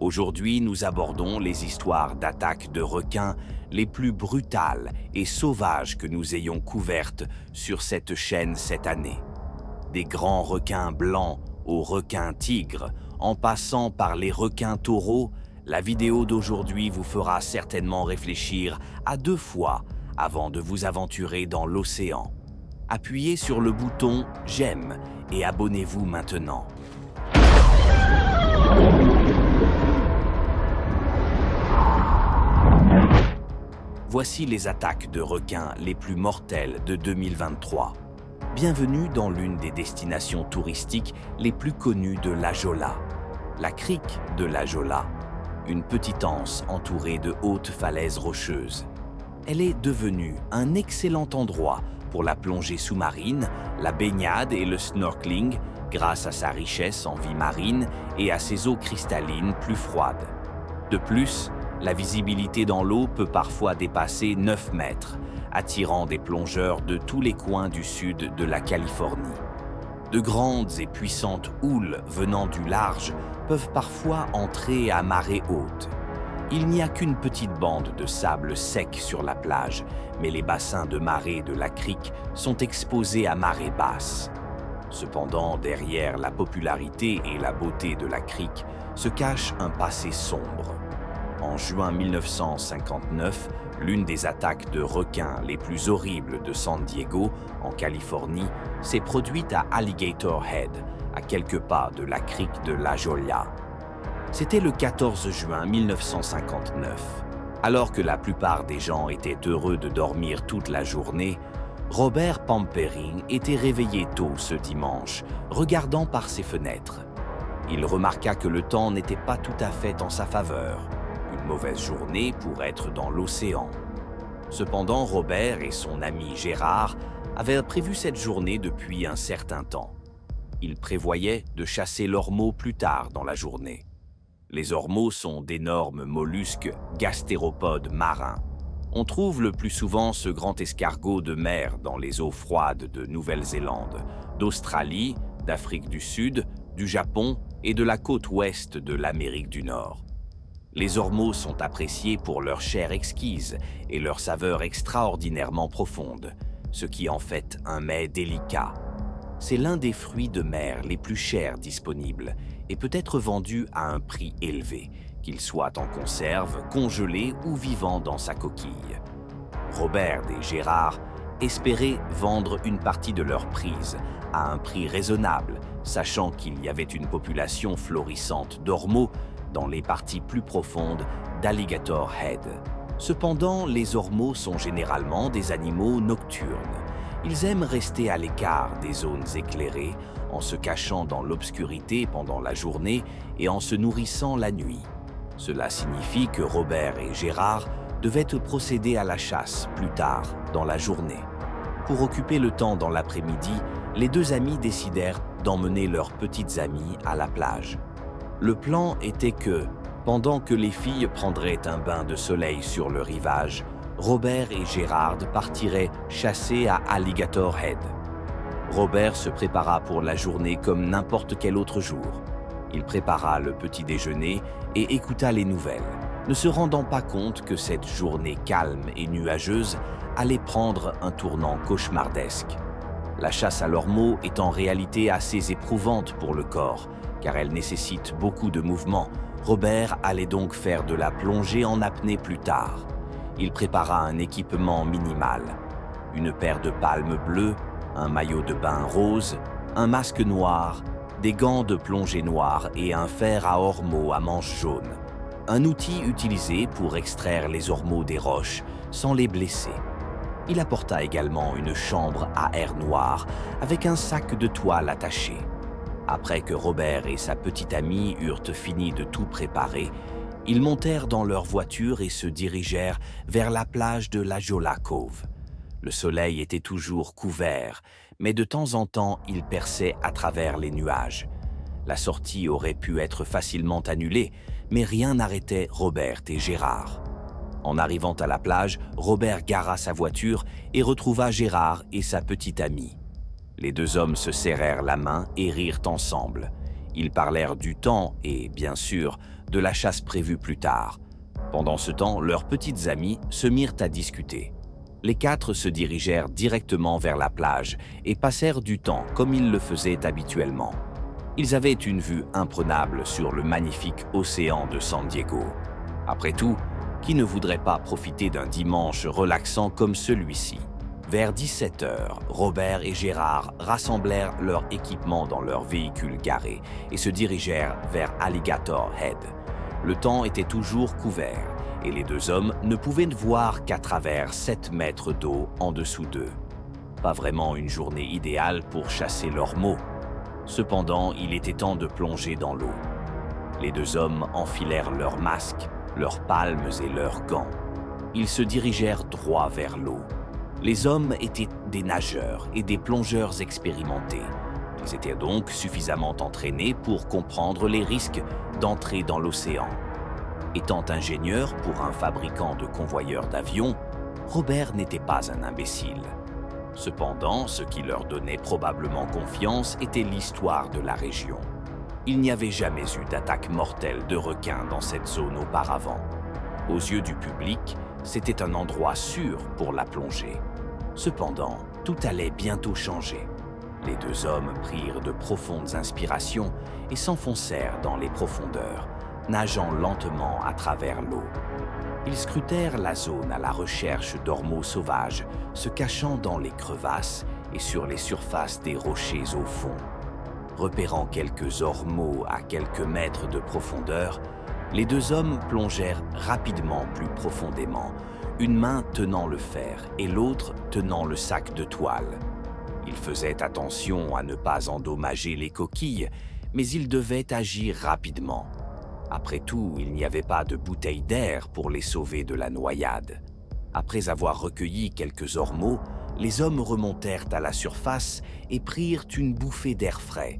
Aujourd'hui, nous abordons les histoires d'attaques de requins les plus brutales et sauvages que nous ayons couvertes sur cette chaîne cette année. Des grands requins blancs aux requins tigres, en passant par les requins taureaux, la vidéo d'aujourd'hui vous fera certainement réfléchir à 2 fois avant de vous aventurer dans l'océan. Appuyez sur le bouton « J'aime » et abonnez-vous maintenant. Voici les attaques de requins les plus mortelles de 2023. Bienvenue dans l'une des destinations touristiques les plus connues de l'Ajola, la crique de l'Ajola, une petite anse entourée de hautes falaises rocheuses. Elle est devenue un excellent endroit pour la plongée sous-marine, la baignade et le snorkeling grâce à sa richesse en vie marine et à ses eaux cristallines plus froides. De plus, la visibilité dans l'eau peut parfois dépasser 9 mètres, attirant des plongeurs de tous les coins du sud de la Californie. De grandes et puissantes houles venant du large peuvent parfois entrer à marée haute. Il n'y a qu'une petite bande de sable sec sur la plage, mais les bassins de marée de la crique sont exposés à marée basse. Cependant, derrière la popularité et la beauté de la crique se cache un passé sombre. En juin 1959, l'une des attaques de requins les plus horribles de San Diego, en Californie, s'est produite à Alligator Head, à quelques pas de la crique de La Jolla. C'était le 14 juin 1959. Alors que la plupart des gens étaient heureux de dormir toute la journée, Robert Pampering était réveillé tôt ce dimanche, regardant par ses fenêtres. Il remarqua que le temps n'était pas tout à fait en sa faveur. Une mauvaise journée pour être dans l'océan. Cependant, Robert et son ami Gérard avaient prévu cette journée depuis un certain temps. Ils prévoyaient de chasser l'ormeau plus tard dans la journée. Les ormeaux sont d'énormes mollusques gastéropodes marins. On trouve le plus souvent ce grand escargot de mer dans les eaux froides de Nouvelle-Zélande, d'Australie, d'Afrique du Sud, du Japon et de la côte ouest de l'Amérique du Nord. Les ormeaux sont appréciés pour leur chair exquise et leur saveur extraordinairement profonde, ce qui en fait un mets délicat. C'est l'un des fruits de mer les plus chers disponibles et peut être vendu à un prix élevé, qu'il soit en conserve, congelé ou vivant dans sa coquille. Robert et Gérard espéraient vendre une partie de leur prise à un prix raisonnable, sachant qu'il y avait une population florissante d'ormeaux dans les parties plus profondes d'Alligator Head. Cependant, les ormeaux sont généralement des animaux nocturnes. Ils aiment rester à l'écart des zones éclairées, en se cachant dans l'obscurité pendant la journée et en se nourrissant la nuit. Cela signifie que Robert et Gérard devaient procéder à la chasse plus tard dans la journée. Pour occuper le temps dans l'après-midi, les 2 amis décidèrent d'emmener leurs petites amies à la plage. Le plan était que, pendant que les filles prendraient un bain de soleil sur le rivage, Robert et Gérard partiraient chasser à Alligator Head. Robert se prépara pour la journée comme n'importe quel autre jour. Il prépara le petit déjeuner et écouta les nouvelles, ne se rendant pas compte que cette journée calme et nuageuse allait prendre un tournant cauchemardesque. La chasse à l'ormeau est en réalité assez éprouvante pour le corps, car elle nécessite beaucoup de mouvements. Robert allait donc faire de la plongée en apnée plus tard. Il prépara un équipement minimal, une paire de palmes bleues, un maillot de bain rose, un masque noir, des gants de plongée noirs et un fer à ormeaux à manches jaunes. Un outil utilisé pour extraire les ormeaux des roches sans les blesser. Il apporta également une chambre à air noir avec un sac de toile attaché. Après que Robert et sa petite amie eurent fini de tout préparer, ils montèrent dans leur voiture et se dirigèrent vers la plage de La Jolla Cove. Le soleil était toujours couvert, mais de temps en temps, il perçait à travers les nuages. La sortie aurait pu être facilement annulée, mais rien n'arrêtait Robert et Gérard. En arrivant à la plage, Robert gara sa voiture et retrouva Gérard et sa petite amie. Les 2 hommes se serrèrent la main et rirent ensemble. Ils parlèrent du temps et, bien sûr, de la chasse prévue plus tard. Pendant ce temps, leurs petites amies se mirent à discuter. Les quatre se dirigèrent directement vers la plage et passèrent du temps comme ils le faisaient habituellement. Ils avaient une vue imprenable sur le magnifique océan de San Diego. Après tout, qui ne voudrait pas profiter d'un dimanche relaxant comme celui-ci? Vers 17 h, Robert et Gérard rassemblèrent leur équipement dans leur véhicule garé et se dirigèrent vers Alligator Head. Le temps était toujours couvert et les deux hommes ne pouvaient voir qu'à travers 7 mètres d'eau en dessous d'eux. Pas vraiment une journée idéale pour chasser leurs maux. Cependant, il était temps de plonger dans l'eau. Les deux hommes enfilèrent leurs masques, leurs palmes et leurs gants. Ils se dirigèrent droit vers l'eau. Les hommes étaient des nageurs et des plongeurs expérimentés. Ils étaient donc suffisamment entraînés pour comprendre les risques d'entrer dans l'océan. Étant ingénieur pour un fabricant de convoyeurs d'avions, Robert n'était pas un imbécile. Cependant, ce qui leur donnait probablement confiance était l'histoire de la région. Il n'y avait jamais eu d'attaque mortelle de requins dans cette zone auparavant. Aux yeux du public, c'était un endroit sûr pour la plongée. Cependant, tout allait bientôt changer. Les deux hommes prirent de profondes inspirations et s'enfoncèrent dans les profondeurs, nageant lentement à travers l'eau. Ils scrutèrent la zone à la recherche d'ormeaux sauvages, se cachant dans les crevasses et sur les surfaces des rochers au fond. Repérant quelques ormeaux à quelques mètres de profondeur, les deux hommes plongèrent rapidement plus profondément, une main tenant le fer et l'autre tenant le sac de toile. Ils faisaient attention à ne pas endommager les coquilles, mais ils devaient agir rapidement. Après tout, il n'y avait pas de bouteille d'air pour les sauver de la noyade. Après avoir recueilli quelques ormeaux, les hommes remontèrent à la surface et prirent une bouffée d'air frais.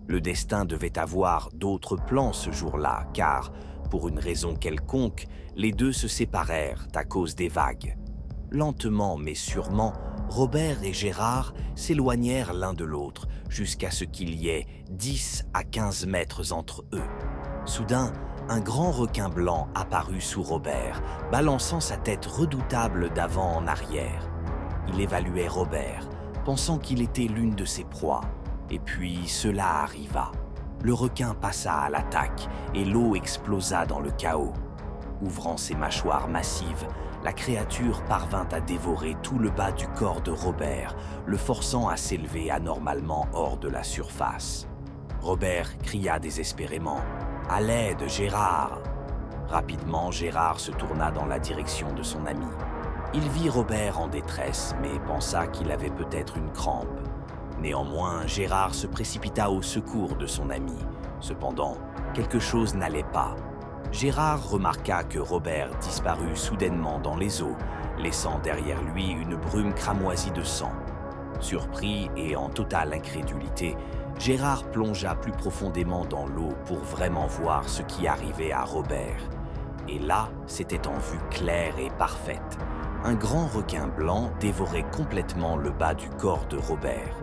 Le destin devait avoir d'autres plans ce jour-là, car, pour une raison quelconque, les deux se séparèrent à cause des vagues. Lentement mais sûrement, Robert et Gérard s'éloignèrent l'un de l'autre jusqu'à ce qu'il y ait 10 à 15 mètres entre eux. Soudain, un grand requin blanc apparut sous Robert, balançant sa tête redoutable d'avant en arrière. Il évaluait Robert, pensant qu'il était l'une de ses proies. Et puis cela arriva. Le requin passa à l'attaque et l'eau explosa dans le chaos. Ouvrant ses mâchoires massives, la créature parvint à dévorer tout le bas du corps de Robert, le forçant à s'élever anormalement hors de la surface. Robert cria désespérément « À l'aide, Gérard !» Rapidement, Gérard se tourna dans la direction de son ami. Il vit Robert en détresse, mais pensa qu'il avait peut-être une crampe. Néanmoins, Gérard se précipita au secours de son ami. Cependant, quelque chose n'allait pas. Gérard remarqua que Robert disparut soudainement dans les eaux, laissant derrière lui une brume cramoisie de sang. Surpris et en totale incrédulité, Gérard plongea plus profondément dans l'eau pour vraiment voir ce qui arrivait à Robert. Et là, c'était en vue claire et parfaite. Un grand requin blanc dévorait complètement le bas du corps de Robert.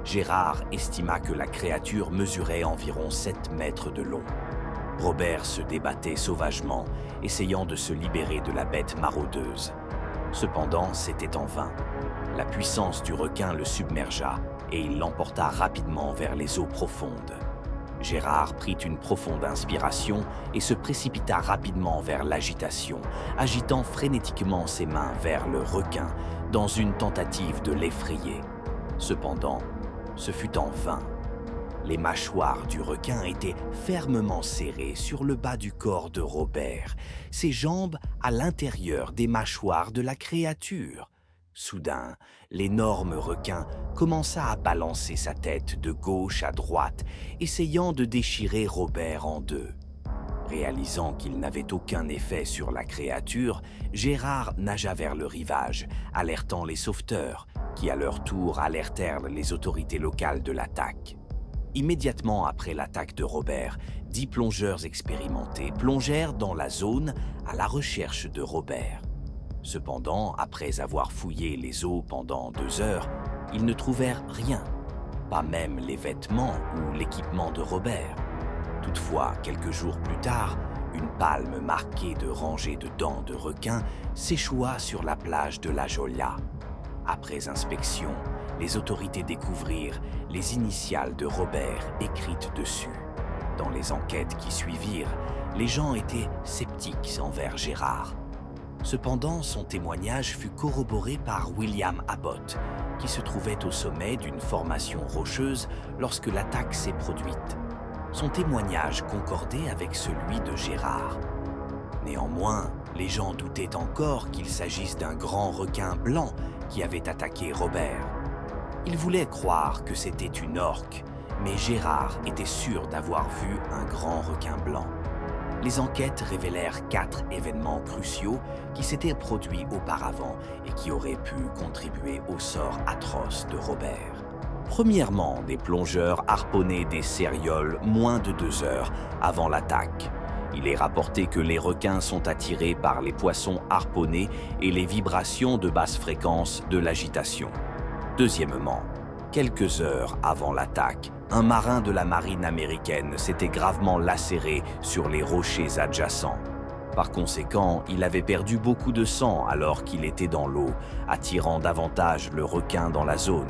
Gérard estima que la créature mesurait environ 7 mètres de long. Robert se débattait sauvagement, essayant de se libérer de la bête maraudeuse. Cependant, c'était en vain. La puissance du requin le submergea et il l'emporta rapidement vers les eaux profondes. Gérard prit une profonde inspiration et se précipita rapidement vers l'agitation, agitant frénétiquement ses mains vers le requin dans une tentative de l'effrayer. Cependant, ce fut en vain. Les mâchoires du requin étaient fermement serrées sur le bas du corps de Robert, ses jambes à l'intérieur des mâchoires de la créature. Soudain, l'énorme requin commença à balancer sa tête de gauche à droite, essayant de déchirer Robert en deux. Réalisant qu'il n'avait aucun effet sur la créature, Gérard nagea vers le rivage, alertant les sauveteurs, qui à leur tour alertèrent les autorités locales de l'attaque. Immédiatement après l'attaque de Robert, 10 plongeurs expérimentés plongèrent dans la zone à la recherche de Robert. Cependant, après avoir fouillé les eaux pendant 2 heures, ils ne trouvèrent rien, pas même les vêtements ou l'équipement de Robert. Toutefois, quelques jours plus tard, Une palme marquée de rangées de dents de requin s'échoua sur la plage de La Jolla. Après inspection, les autorités découvrirent les initiales de Robert écrites dessus. Dans les enquêtes qui suivirent, les gens étaient sceptiques envers Gérard. Cependant, son témoignage fut corroboré par William Abbott, qui se trouvait au sommet d'une formation rocheuse lorsque l'attaque s'est produite. Son témoignage concordait avec celui de Gérard. Néanmoins, les gens doutaient encore qu'il s'agisse d'un grand requin blanc qui avait attaqué Robert. Ils voulaient croire que c'était une orque, mais Gérard était sûr d'avoir vu un grand requin blanc. Les enquêtes révélèrent 4 événements cruciaux qui s'étaient produits auparavant et qui auraient pu contribuer au sort atroce de Robert. Premièrement, des plongeurs harponnaient des cérioles moins de 2 heures avant l'attaque. Il est rapporté que les requins sont attirés par les poissons harponnés et les vibrations de basse fréquence de l'agitation. Deuxièmement, quelques heures avant l'attaque, un marin de la marine américaine s'était gravement lacéré sur les rochers adjacents. Par conséquent, il avait perdu beaucoup de sang alors qu'il était dans l'eau, attirant davantage le requin dans la zone.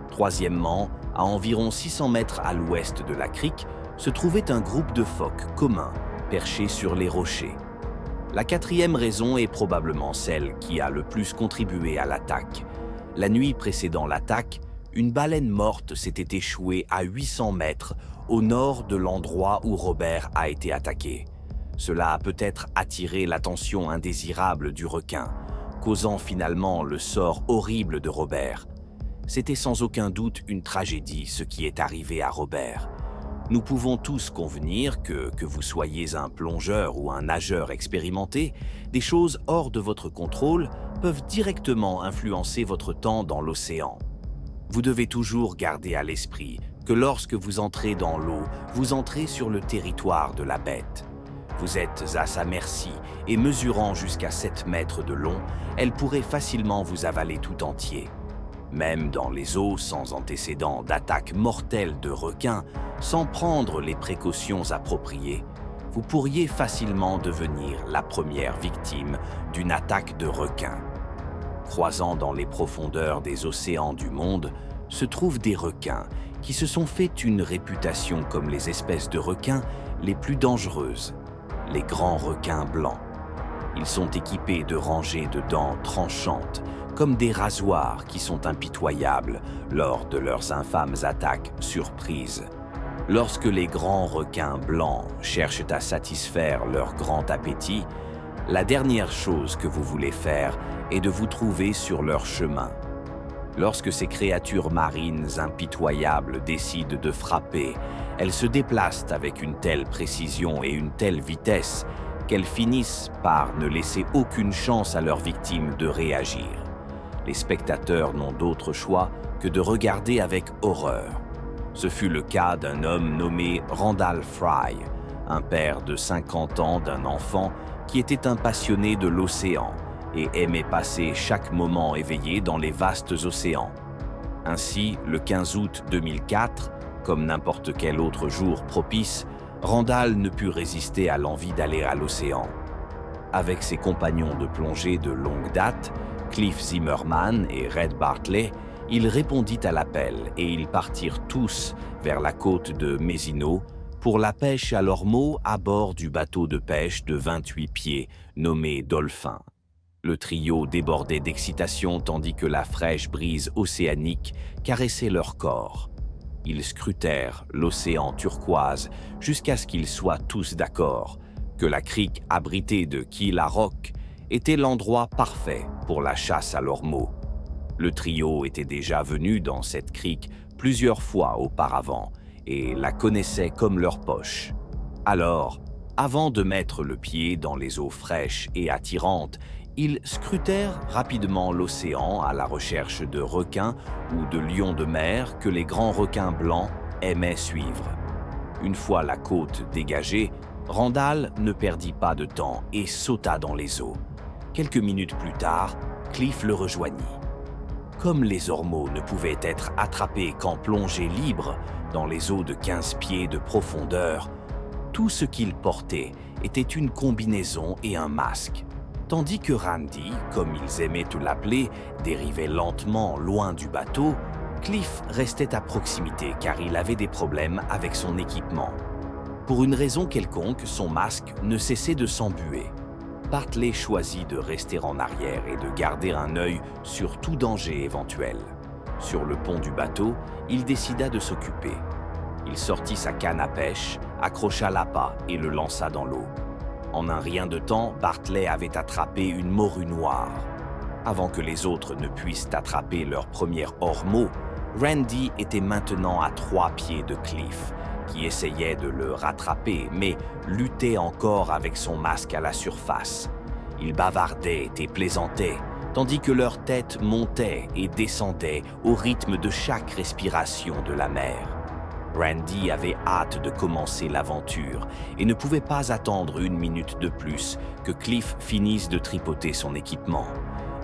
Troisièmement, à environ 600 mètres à l'ouest de la crique, se trouvait un groupe de phoques communs, perchés sur les rochers. La quatrième raison est probablement celle qui a le plus contribué à l'attaque. La nuit précédant l'attaque, une baleine morte s'était échouée à 800 mètres au nord de l'endroit où Robert a été attaqué. Cela a peut-être attiré l'attention indésirable du requin, causant finalement le sort horrible de Robert. C'était sans aucun doute une tragédie ce qui est arrivé à Robert. Nous pouvons tous convenir que vous soyez un plongeur ou un nageur expérimenté, des choses hors de votre contrôle peuvent directement influencer votre temps dans l'océan. Vous devez toujours garder à l'esprit que lorsque vous entrez dans l'eau, vous entrez sur le territoire de la bête. Vous êtes à sa merci et mesurant jusqu'à 7 mètres de long, elle pourrait facilement vous avaler tout entier. Même dans les eaux sans antécédent d'attaque mortelle de requins, sans prendre les précautions appropriées, vous pourriez facilement devenir la première victime d'une attaque de requin. Croisant dans les profondeurs des océans du monde, se trouvent des requins qui se sont fait une réputation comme les espèces de requins les plus dangereuses, les grands requins blancs. Ils sont équipés de rangées de dents tranchantes, comme des rasoirs qui sont impitoyables lors de leurs infâmes attaques surprises. Lorsque les grands requins blancs cherchent à satisfaire leur grand appétit, la dernière chose que vous voulez faire est de vous trouver sur leur chemin. Lorsque ces créatures marines impitoyables décident de frapper, elles se déplacent avec une telle précision et une telle vitesse qu'elles finissent par ne laisser aucune chance à leurs victimes de réagir. Les spectateurs n'ont d'autre choix que de regarder avec horreur. Ce fut le cas d'un homme nommé Randall Fry, un père de 50 ans d'un enfant qui était un passionné de l'océan et aimait passer chaque moment éveillé dans les vastes océans. Ainsi, le 15 août 2004, comme n'importe quel autre jour propice, Randall ne put résister à l'envie d'aller à l'océan. Avec ses compagnons de plongée de longue date, Cliff Zimmerman et Red Bartley, il répondit à l'appel et ils partirent tous vers la côte de Mesino pour la pêche à l'ormeau à bord du bateau de pêche de 28 pieds nommé Dolphin. Le trio débordait d'excitation tandis que la fraîche brise océanique caressait leur corps. Ils scrutèrent l'océan turquoise jusqu'à ce qu'ils soient tous d'accord que la crique abritée de Keel Rock était l'endroit parfait pour la chasse à l'ormeau. Le trio était déjà venu dans cette crique plusieurs fois auparavant et la connaissait comme leur poche. Alors, avant de mettre le pied dans les eaux fraîches et attirantes, ils scrutèrent rapidement l'océan à la recherche de requins ou de lions de mer que les grands requins blancs aimaient suivre. Une fois la côte dégagée, Randall ne perdit pas de temps et sauta dans les eaux. Quelques minutes plus tard, Cliff le rejoignit. Comme les ormeaux ne pouvaient être attrapés qu'en plongée libre dans les eaux de 15 pieds de profondeur, tout ce qu'ils portaient était une combinaison et un masque. Tandis que Randy, comme ils aimaient l'appeler, dérivait lentement loin du bateau, Cliff restait à proximité car il avait des problèmes avec son équipement. Pour une raison quelconque, son masque ne cessait de s'embuer. Bartley choisit de rester en arrière et de garder un œil sur tout danger éventuel. Sur le pont du bateau, il décida de s'occuper. Il sortit sa canne à pêche, accrocha l'appât et le lança dans l'eau. En un rien de temps, Bartley avait attrapé une morue noire. Avant que les autres ne puissent attraper leur première ormeau, Randy était maintenant à 3 pieds de Cliff, qui essayait de le rattraper, mais luttait encore avec son masque à la surface. Ils bavardaient et plaisantaient, tandis que leur tête montait et descendait au rythme de chaque respiration de la mer. Randy avait hâte de commencer l'aventure et ne pouvait pas attendre 1 minute de plus que Cliff finisse de tripoter son équipement.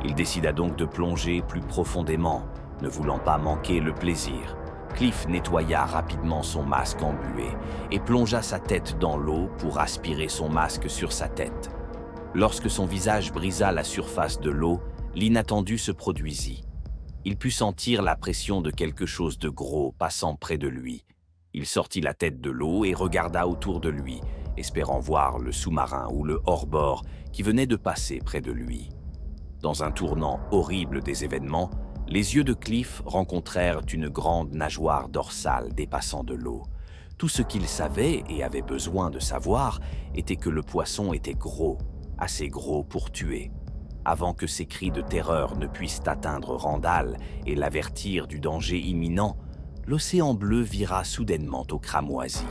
Il décida donc de plonger plus profondément, ne voulant pas manquer le plaisir. Cliff nettoya rapidement son masque embué et plongea sa tête dans l'eau pour aspirer son masque sur sa tête. Lorsque son visage brisa la surface de l'eau, l'inattendu se produisit. Il put sentir la pression de quelque chose de gros passant près de lui. Il sortit la tête de l'eau et regarda autour de lui, espérant voir le sous-marin ou le hors-bord qui venait de passer près de lui. Dans un tournant horrible des événements, les yeux de Cliff rencontrèrent une grande nageoire dorsale dépassant de l'eau. Tout ce qu'il savait et avait besoin de savoir était que le poisson était gros, assez gros pour tuer. Avant que ses cris de terreur ne puissent atteindre Randall et l'avertir du danger imminent, l'océan bleu vira soudainement au cramoisi.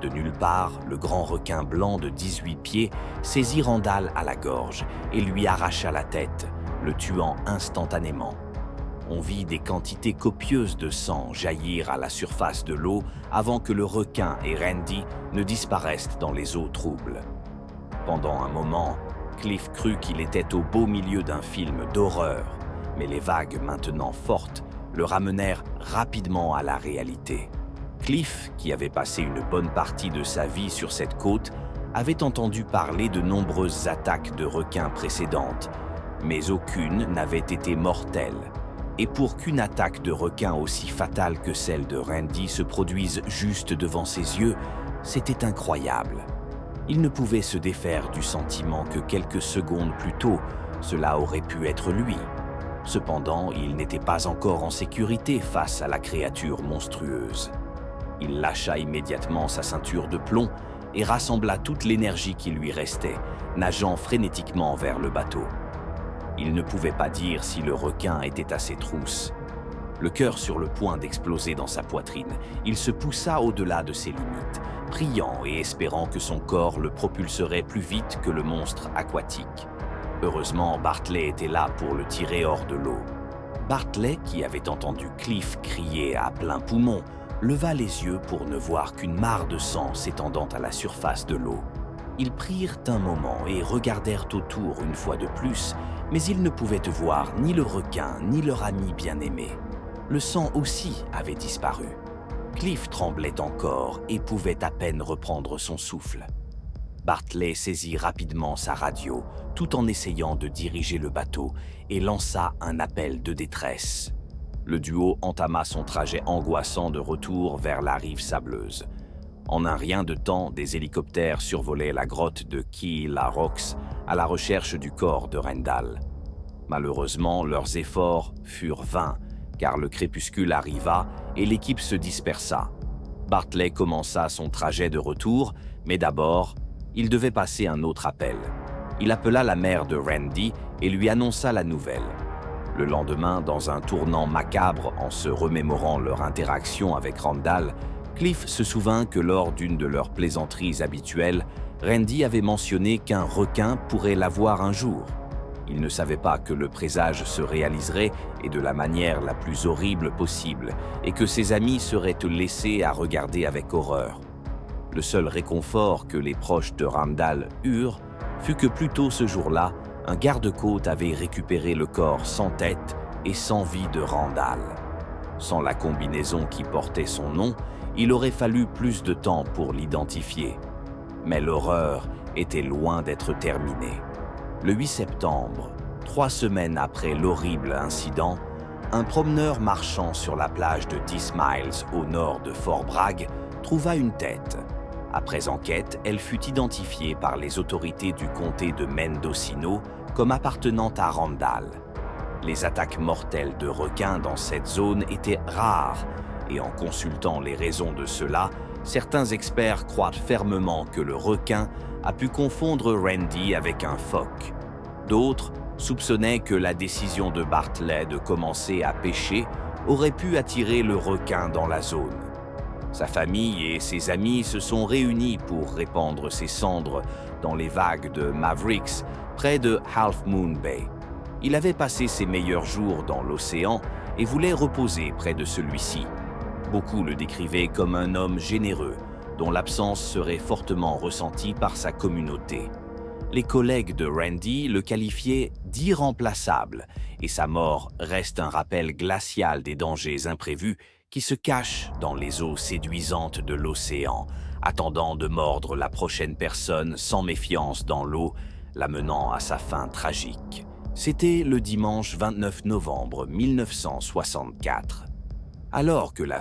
De nulle part, le grand requin blanc de 18 pieds saisit Randall à la gorge et lui arracha la tête, le tuant instantanément. On vit des quantités copieuses de sang jaillir à la surface de l'eau avant que le requin et Randy ne disparaissent dans les eaux troubles. Pendant un moment, Cliff crut qu'il était au beau milieu d'un film d'horreur, mais les vagues maintenant fortes le ramenèrent rapidement à la réalité. Cliff, qui avait passé une bonne partie de sa vie sur cette côte, avait entendu parler de nombreuses attaques de requins précédentes, mais aucune n'avait été mortelle. Et pour qu'une attaque de requin aussi fatale que celle de Randy se produise juste devant ses yeux, c'était incroyable. Il ne pouvait se défaire du sentiment que quelques secondes plus tôt, cela aurait pu être lui. Cependant, il n'était pas encore en sécurité face à la créature monstrueuse. Il lâcha immédiatement sa ceinture de plomb et rassembla toute l'énergie qui lui restait, nageant frénétiquement vers le bateau. Il ne pouvait pas dire si le requin était à ses trousses. Le cœur sur le point d'exploser dans sa poitrine, il se poussa au-delà de ses limites, priant et espérant que son corps le propulserait plus vite que le monstre aquatique. Heureusement, Bartley était là pour le tirer hors de l'eau. Bartley, qui avait entendu Cliff crier à plein poumon, leva les yeux pour ne voir qu'une mare de sang s'étendant à la surface de l'eau. Ils prirent un moment et regardèrent autour une fois de plus, mais ils ne pouvaient voir ni le requin ni leur ami bien-aimé. Le sang aussi avait disparu. Cliff tremblait encore et pouvait à peine reprendre son souffle. Bartley saisit rapidement sa radio, tout en essayant de diriger le bateau, et lança un appel de détresse. Le duo entama son trajet angoissant de retour vers la rive sableuse. En un rien de temps, des hélicoptères survolaient la grotte de Key La Rocks à la recherche du corps de Randall. Malheureusement, leurs efforts furent vains, car le crépuscule arriva et l'équipe se dispersa. Bartley commença son trajet de retour, mais d'abord, il devait passer un autre appel. Il appela la mère de Randy et lui annonça la nouvelle. Le lendemain, dans un tournant macabre en se remémorant leur interaction avec Randall, Cliff se souvint que lors d'une de leurs plaisanteries habituelles, Randy avait mentionné qu'un requin pourrait l'avoir un jour. Il ne savait pas que le présage se réaliserait et de la manière la plus horrible possible, et que ses amis seraient laissés à regarder avec horreur. Le seul réconfort que les proches de Randall eurent fut que plus tôt ce jour-là, un garde-côte avait récupéré le corps sans tête et sans vie de Randall. Sans la combinaison qui portait son nom, il aurait fallu plus de temps pour l'identifier. Mais l'horreur était loin d'être terminée. Le 8 septembre, 3 semaines après l'horrible incident, un promeneur marchant sur la plage de 10 miles au nord de Fort Bragg trouva une tête. Après enquête, elle fut identifiée par les autorités du comté de Mendocino comme appartenant à Randall. Les attaques mortelles de requins dans cette zone étaient rares, et en consultant les raisons de cela, certains experts croient fermement que le requin a pu confondre Randy avec un phoque. D'autres soupçonnaient que la décision de Bartley de commencer à pêcher aurait pu attirer le requin dans la zone. Sa famille et ses amis se sont réunis pour répandre ses cendres dans les vagues de Mavericks, près de Half Moon Bay. Il avait passé ses meilleurs jours dans l'océan et voulait reposer près de celui-ci. Beaucoup le décrivaient comme un homme généreux, dont l'absence serait fortement ressentie par sa communauté. Les collègues de Randy le qualifiaient d'irremplaçable, et sa mort reste un rappel glacial des dangers imprévus qui se cachent dans les eaux séduisantes de l'océan, attendant de mordre la prochaine personne sans méfiance dans l'eau, la menant à sa fin tragique. C'était le dimanche 29 novembre 1964. Alors que la